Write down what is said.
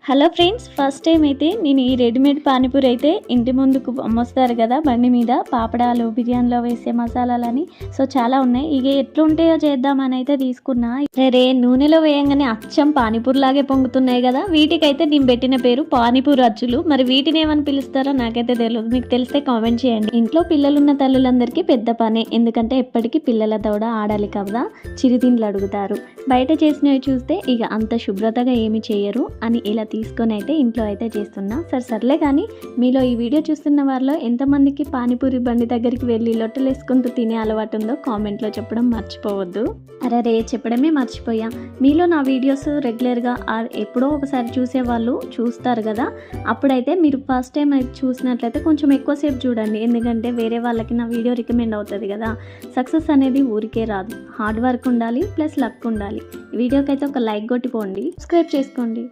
Hello friends, first time అయితే నేను ఈ రెడీమేడ్ పానీపూరి అయితే ఇంటి ముందుకు అమ్మొస్తారు కదా బండి మీద, పాపడాలు, బిర్యానీలో వేసే మసాలాలని. సో చాలా ఉన్నాయి. ఇక ఎట్లుంటాయో చేద్దామని అయితే తీసుకున్నా. రే నూనెలో వేయంగానే అచ్చం పానీపూరి లాగే పొంగుతున్నాయి కదా. వీటికైతే నేను పెట్టిన పేరు పానీపూరి అచ్చులు. మరి వీటిని ఏమని పిలుస్తారో నాకైతే తెలియదు. మీకు తెలిస్తే కామెంట్ చేయండి. ఇంట్లో పిల్లలున్న తల్లులందరికీ పెద్ద పనే, ఎందుకంటే ఎప్పటికీ పిల్లలతో కూడా ఆడాలి కదా. చిరుతిండ్లు అడుగుతారు. బయట చేసినవి చూస్తే ఇక అంత శుభ్రతగా ఏమి చేయరు అని ఇలా తీసుకొని అయితే ఇంట్లో అయితే చేస్తున్నా. సర్లే కానీ మీలో ఈ వీడియో చూస్తున్న వారిలో ఎంతమందికి పానీపూరి బండి దగ్గరికి వెళ్ళి లొట్టలు వేసుకుంటూ తినే అలవాటు ఉందో కామెంట్లో చెప్పడం మర్చిపోవద్దు. అరే చెప్పడమే మర్చిపోయా, మీలో నా వీడియోస్ రెగ్యులర్గా ఎప్పుడో ఒకసారి చూసేవాళ్ళు చూస్తారు కదా. అప్పుడైతే మీరు ఫస్ట్ టైం అయితే చూసినట్లయితే కొంచెం ఎక్కువసేపు చూడండి, ఎందుకంటే వేరే వాళ్ళకి నా వీడియో రికమెండ్ అవుతుంది కదా. సక్సెస్ అనేది ఊరికే రాదు, హార్డ్ వర్క్ ఉండాలి, ప్లస్ లక్ ఉండాలి. వీడియోకి అయితే ఒక లైక్ కొట్టిపోండి, సబ్స్క్రైబ్ చేసుకోండి.